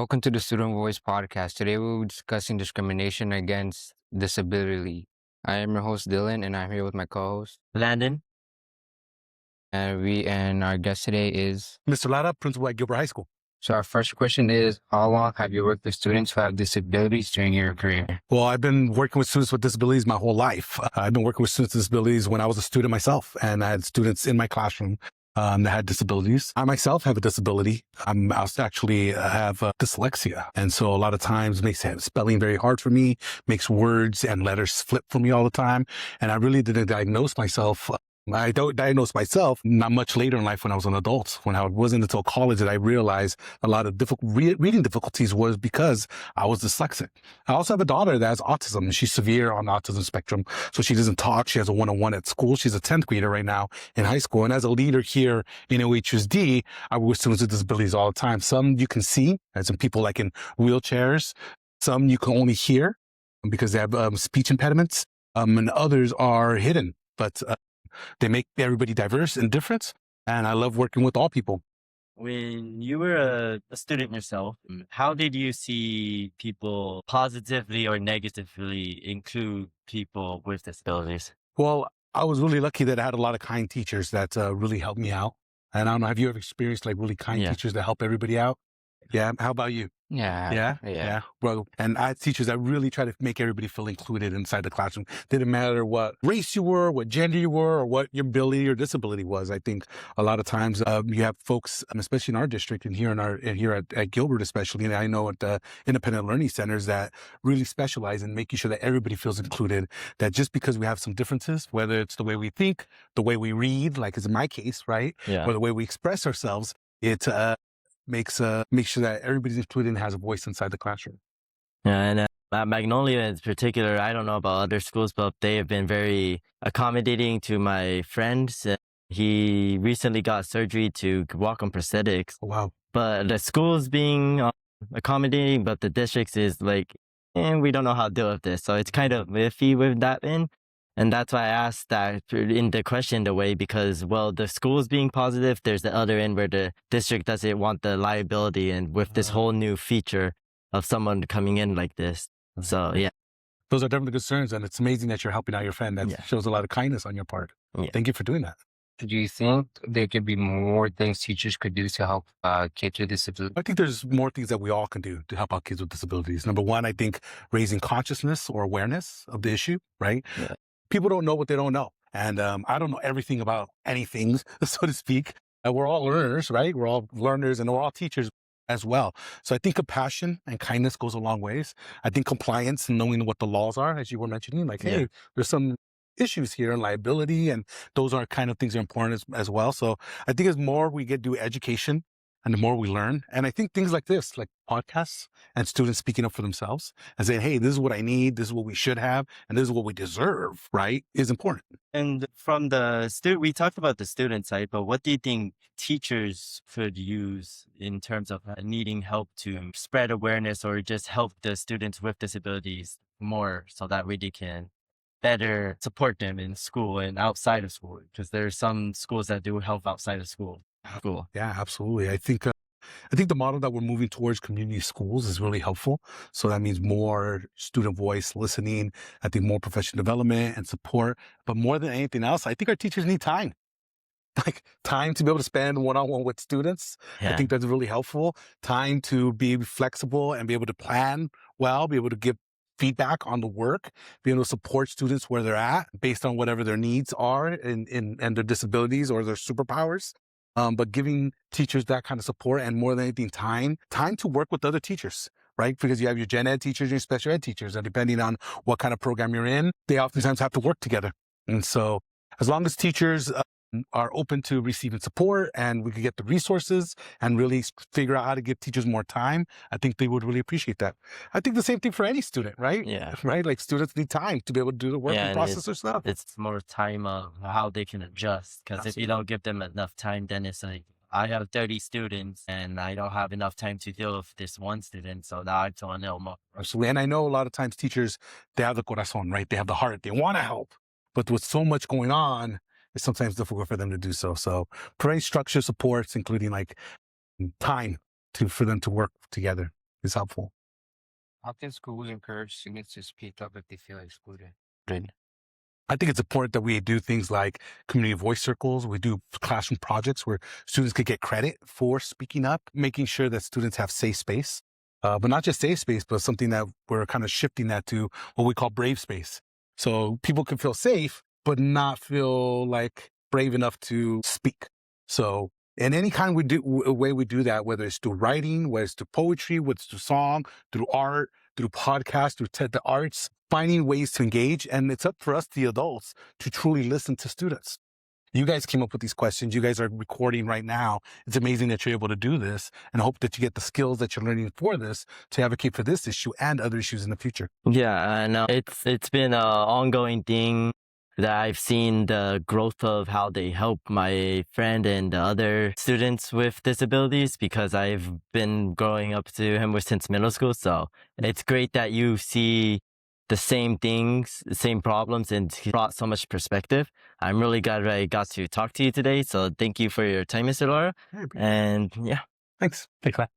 Welcome to the Student Voice podcast. Today we'll be discussing discrimination against disability. I am your host Dylan, and I'm here with my co-host Landon. And our guest today is Mr. Lara, principal at Gilbert High School. So our first question is: how long have you worked with students who have disabilities during your career? Well, I've been working with students with disabilities my whole life. I've been working with students with disabilities when I was a student myself, and I had students in my classroom that had disabilities. I myself have a disability. I actually have dyslexia. And so a lot of times makes spelling very hard for me, makes words and letters flip for me all the time. And I really didn't diagnose myself. I don't diagnose myself not much later in life when I was an adult. When I wasn't until college that I realized a lot of reading difficulties was because I was dyslexic. I also have a daughter that has autism, and she's severe on the autism spectrum. So she doesn't talk. She has a one-on-one at school. She's a 10th grader right now in high school. And as a leader here in OHSD, I work with students with disabilities all the time. Some you can see, and some people like in wheelchairs. Some you can only hear because they have speech impediments, and others are hidden. But they make everybody diverse and different, and I love working with all people. When you were a student yourself, how did you see people positively or negatively include people with disabilities? Well, I was really lucky that I had a lot of kind teachers that really helped me out. And I don't know, have you ever experienced like really kind teachers that help everybody out? Yeah. How about you? Yeah. Bro. And I had teachers that really try to make everybody feel included inside the classroom. Didn't matter what race you were, what gender you were, or what your ability or disability was. I think a lot of times you have folks, especially in our district and here at Gilbert especially, and I know at the independent learning centers that really specialize in making sure that everybody feels included, that just because we have some differences, whether it's the way we think, the way we read, like is in my case, right? Yeah. Or the way we express ourselves, it make sure that everybody's included and has a voice inside the classroom. Yeah, and at Magnolia in particular, I don't know about other schools, but they have been very accommodating to my friends. He recently got surgery to walk on prosthetics. Oh, wow. But the school's being accommodating, but the districts is like, we don't know how to deal with this. So it's kind of iffy with that end. And that's why I asked that in the question the way, because, well, the school's being positive, there's the other end where the district doesn't want the liability and with this whole new feature of someone coming in like this. So, yeah. Those are definitely concerns, and it's amazing that you're helping out your friend. That shows a lot of kindness on your part. Yeah. Thank you for doing that. Do you think there could be more things teachers could do to help kids with disabilities? I think there's more things that we all can do to help out kids with disabilities. Number one, I think raising consciousness or awareness of the issue, right? Yeah. People don't know what they don't know. And I don't know everything about anything, so to speak. We're all learners, right? We're all learners and we're all teachers as well. So I think compassion and kindness goes a long ways. I think compliance and knowing what the laws are, as you were mentioning, like, hey, there's some issues here and liability, and those are kind of things that are important as well. So I think as more we do education and the more we learn, and I think things like this, like podcasts and students speaking up for themselves and saying, hey, this is what I need, this is what we should have, and this is what we deserve, right, is important. And from the we talked about the student side, but what do you think teachers could use in terms of needing help to spread awareness or just help the students with disabilities more so that way they can better support them in school and outside of school? Because there are some schools that do help outside of school. Cool. Yeah, absolutely. I think the model that we're moving towards, community schools, is really helpful. So that means more student voice listening. I think more professional development and support. But more than anything else, I think our teachers need time. Like time to be able to spend one-on-one with students. Yeah. I think that's really helpful. Time to be flexible and be able to plan well, be able to give feedback on the work, be able to support students where they're at based on whatever their needs are and their disabilities or their superpowers. But giving teachers that kind of support and more than anything, time to work with other teachers, right? Because you have your gen ed teachers and your special ed teachers, and depending on what kind of program you're in, they oftentimes have to work together. And so as long as teachers are open to receiving support and we could get the resources and really figure out how to give teachers more time, I think they would really appreciate that. I think the same thing for any student, right? Yeah. Right? Like students need time to be able to do the work and process their stuff. It's more time of how they can adjust. Because if you don't give them enough time, then it's like, I have 30 students and I don't have enough time to deal with this one student. So now I have to know more. Absolutely. And I know a lot of times teachers, they have the corazon, right? They have the heart. They want to help. But with so much going on, it's sometimes difficult for them to do so. So providing structure supports, including like time for them to work together. is helpful. How can schools encourage students to speak up if they feel excluded? I think it's important that we do things like community voice circles. We do classroom projects where students could get credit for speaking up, making sure that students have safe space, but not just safe space, but something that we're kind of shifting that to what we call brave space. So people can feel safe, but not feel like brave enough to speak. So in any kind way we do that, whether it's through writing, whether it's through poetry, whether it's through song, through art, through podcasts, through the arts, finding ways to engage. And it's up for us, the adults, to truly listen to students. You guys came up with these questions. You guys are recording right now. It's amazing that you're able to do this, and I hope that you get the skills that you're learning for this to advocate for this issue and other issues in the future. Yeah, and it's been an ongoing thing that I've seen the growth of how they help my friend and the other students with disabilities, because I've been growing up to him since middle school. So it's great that you see the same things, the same problems, and he brought so much perspective. I'm really glad I got to talk to you today. So thank you for your time, Mr. Lara. And yeah. Thanks. Thanks.